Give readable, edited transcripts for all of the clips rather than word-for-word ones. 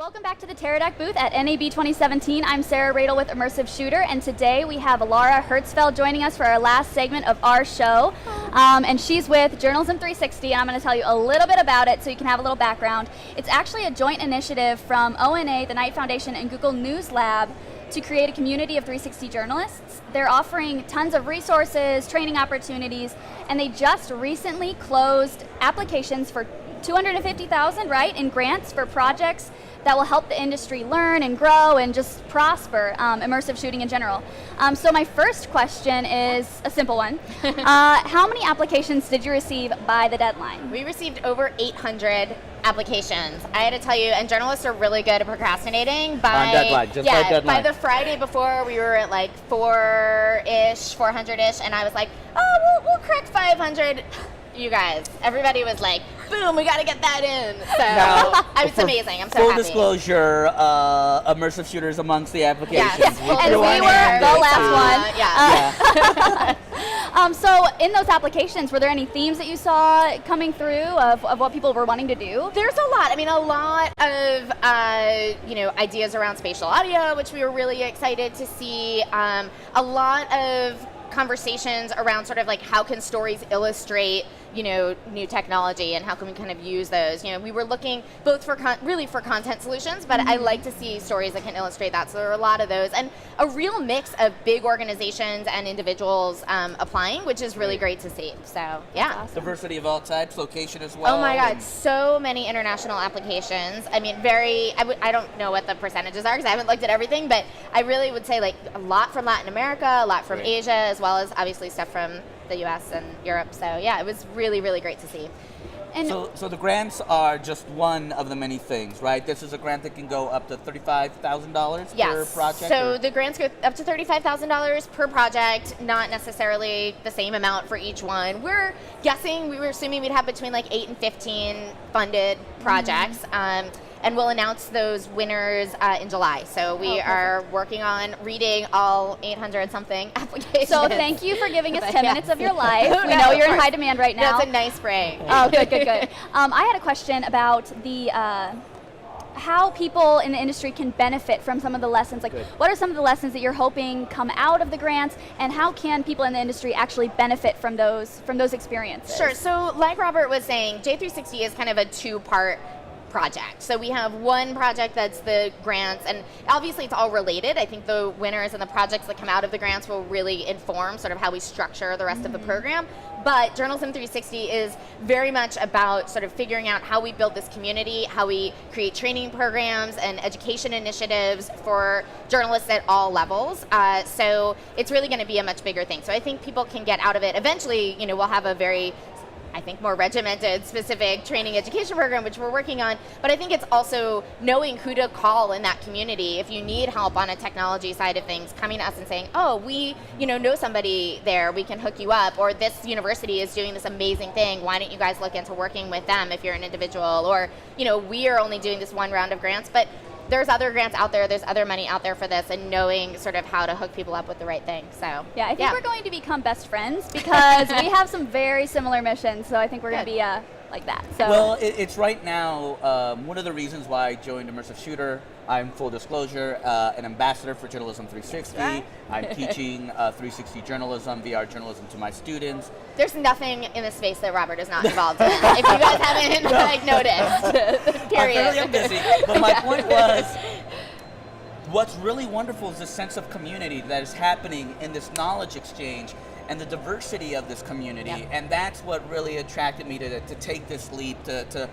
Welcome back to the Pterodactyl booth at NAB 2017. I'm Sarah Radel with Immersive Shooter, and today we have Laura Hertzfeld joining us for our last segment of our show. And she's with Journalism 360, and I'm going to tell you a little bit about it so you can have a little background. It's actually a joint initiative from ONA, the Knight Foundation, and Google News Lab to create a community of 360 journalists. They're offering tons of resources, training opportunities, and they just recently closed applications for $250,000, right, in grants for projects that will help the industry learn and grow and just prosper, immersive shooting in general. So my first question is a simple one. How many applications did you receive by the deadline? We received over 800 applications. I had to tell you, and journalists are really good at procrastinating. By deadline, by the Friday before, we were at like 400-ish, and I was like, oh, we'll correct 500. You guys, everybody was like, boom, we got to get that in. So it's amazing. I'm so happy. Full disclosure, Immersive Shooters amongst the applications. Yes, and we were the last one. So in those applications, were there any themes that you saw coming through of what people were wanting to do? There's a lot. I mean, a lot of ideas around spatial audio, which we were really excited to see. A lot of conversations around sort of like how can stories illustrate new technology and how can we kind of use those. We were looking both for really for content solutions, but I like to see stories that can illustrate that. So there are a lot of those, and a real mix of big organizations and individuals applying, which is really great to see. So yeah, awesome. Diversity of all types, location as well. Oh my God, so many international applications. I mean, I don't know what the percentages are because I haven't looked at everything, but I really would say like a lot from Latin America, a lot from Asia, as well as obviously stuff from the US and Europe. So yeah, it was really, really great to see. And so the grants are just one of the many things, right? This is a grant that can go up to $35,000 per project? So the grants go up to $35,000 per project, not necessarily the same amount for each one. We were assuming we'd have between like 8 and 15 funded projects. And we'll announce those winners in July. So we are working on reading all 800-something applications. So thank you for giving us 10 minutes of your life. We know you're in high demand right now. That's a nice break. Oh, good. I had a question about the how people in the industry can benefit from some of the lessons. Like, what are some of the lessons that you're hoping come out of the grants, and how can people in the industry actually benefit from those experiences? Sure. So like Robert was saying, J360 is kind of a two-part project. So we have one project that's the grants, and obviously it's all related. I think the winners and the projects that come out of the grants will really inform sort of how we structure the rest of the program. But Journalism 360 is very much about sort of figuring out how we build this community, how we create training programs and education initiatives for journalists at all levels. So it's really going to be a much bigger thing. So I think people can get out of it. Eventually, we'll have a very more regimented, specific training education program, which we're working on. But I think it's also knowing who to call in that community. If you need help on a technology side of things, coming to us and saying, oh, we know somebody there, we can hook you up. Or this university is doing this amazing thing. Why don't you guys look into working with them if you're an individual? Or, we are only doing this one round of grants, but there's other grants out there, there's other money out there for this, and knowing sort of how to hook people up with the right thing. So yeah, I think we're going to become best friends because we have some very similar missions. So I think we're going to be like that. So well, it's right now one of the reasons why I joined Immersive Shooter. I'm, full disclosure, an ambassador for Journalism 360. Right. I'm teaching 360 journalism, VR journalism to my students. There's nothing in this space that Robert is not involved in. If you guys haven't noticed, period. I really am busy. But my point was, what's really wonderful is the sense of community that is happening in this knowledge exchange and the diversity of this community. And that's what really attracted me to take this leap, to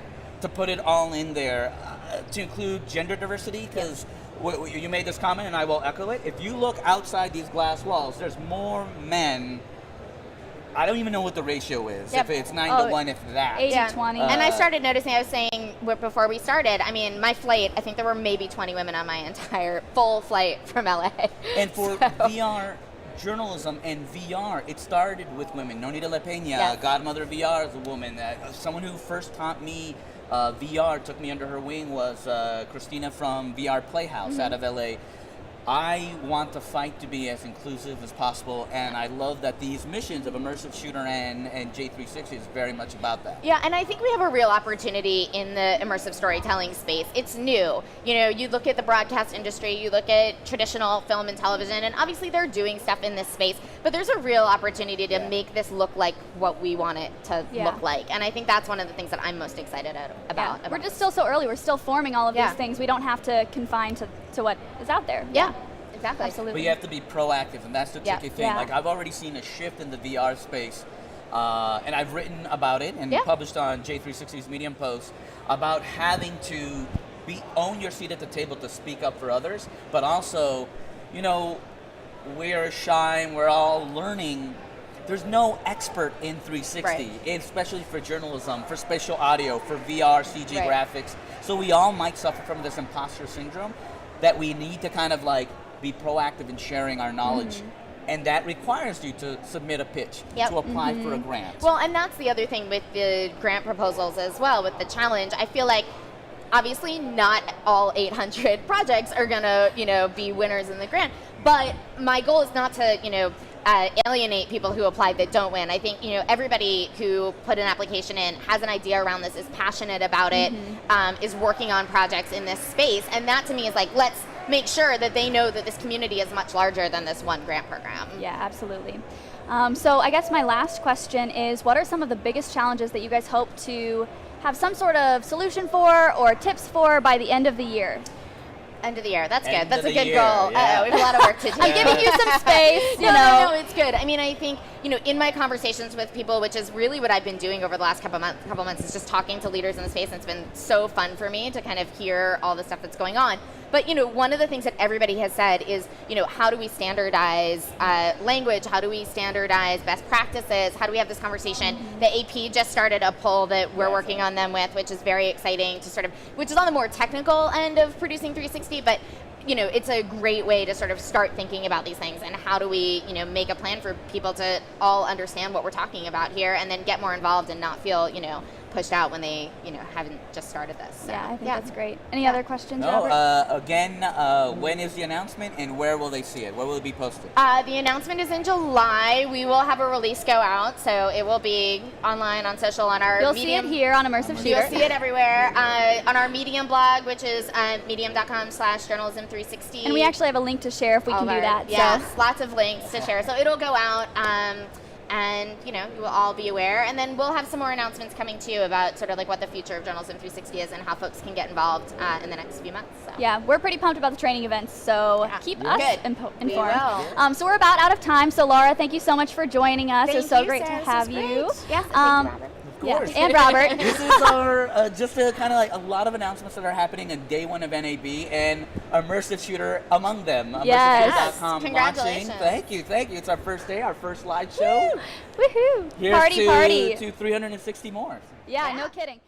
put it all in there, to include gender diversity, because you made this comment and I will echo it. If you look outside these glass walls, there's more men. I don't even know what the ratio is. If it's 9 to 1, if that. 80-20. And I started noticing, I was saying before we started, I mean, my flight, I think there were maybe 20 women on my entire full flight from LA. And for VR journalism and VR, it started with women. Nonita La Peña, godmother of VR, is a woman. Someone who first taught me VR, took me under her wing, was Christina from VR Playhouse out of LA. I want the fight to be as inclusive as possible, and I love that these missions of Immersive Shooter and J360 is very much about that. Yeah, and I think we have a real opportunity in the immersive storytelling space. It's new. You know, you look at the broadcast industry, you look at traditional film and television, and obviously they're doing stuff in this space, but there's a real opportunity to make this look like what we want it to look like. And I think that's one of the things that I'm most excited about. We're just still so early. We're still forming all of these things. We don't have to confine to what is out there. Yeah. Exactly. Absolutely. But you have to be proactive, and that's the tricky thing. Yeah. Like, I've already seen a shift in the VR space, and I've written about it and published on J360's Medium post about having to own your seat at the table to speak up for others, but also, you know, we're shy and we're all learning. There's no expert in 360, especially for journalism, for spatial audio, for VR, CG graphics. So we all might suffer from this imposter syndrome that we need to kind of like be proactive in sharing our knowledge. And that requires you to submit a pitch, to apply for a grant. Well, and that's the other thing with the grant proposals as well, with the challenge. I feel like obviously not all 800 projects are gonna, you know, be winners in the grant, but my goal is not to, you know, alienate people who applied that don't win. I think, you know, everybody who put an application in has an idea around this, is passionate about it, is working on projects in this space, and that to me is like, let's make sure that they know that this community is much larger than this one grant program. Yeah, absolutely. So I guess my last question is, what are some of the biggest challenges that you guys hope to have some sort of solution for or tips for by the end of the year? End of the year. That's End good. That's of a the good year, goal. yeah. We have a lot of work to do. I'm giving you some space. No, it's good. I mean, I think, you know, in my conversations with people, which is really what I've been doing over the last couple months, is just talking to leaders in the space, and it's been so fun for me to kind of hear all the stuff that's going on. But, you know, one of the things that everybody has said is, you know, how do we standardize language? How do we standardize best practices? How do we have this conversation? The AP just started a poll that we're working on them with, which is very exciting to sort of, which is on the more technical end of producing 360, but you know, it's a great way to sort of start thinking about these things, and how do we, you know, make a plan for people to all understand what we're talking about here, and then get more involved and not feel, you know, pushed out when they, you know, haven't just started this. So, I think that's great. Any other questions, No, Robert? again, when is the announcement, and where will they see it? Where will it be posted? The announcement is in July. We will have a release go out, so it will be online, on social, on our You'll Medium. see it here on Immersive Shooter. You'll see it everywhere. On our Medium blog, which is medium.com/journalism360. And we actually have a link to share if we can do that. Yes, So. lots of links to share. So it'll go out, and you know, you will all be aware. And then we'll have some more announcements coming to you about sort of like what the future of Journalism 360 is and how folks can get involved in the next few months. So. Yeah, we're pretty pumped about the training events, so keep us informed. We will. So we're about out of time. So Laura, thank you so much for joining us. It was so Thank you, great Sarah. to have This was you. great. Yes, thank you, Robert. Of course. And Robert. This is our just a kind of like a lot of announcements that are happening in day one of NAB, and Immersive Shooter among them. Yes. ImmersiveShooter.com Congratulations. launching. Thank you. It's our first day, our first live show. Woohoo! Here's Party. to 360 more. Yeah, no kidding.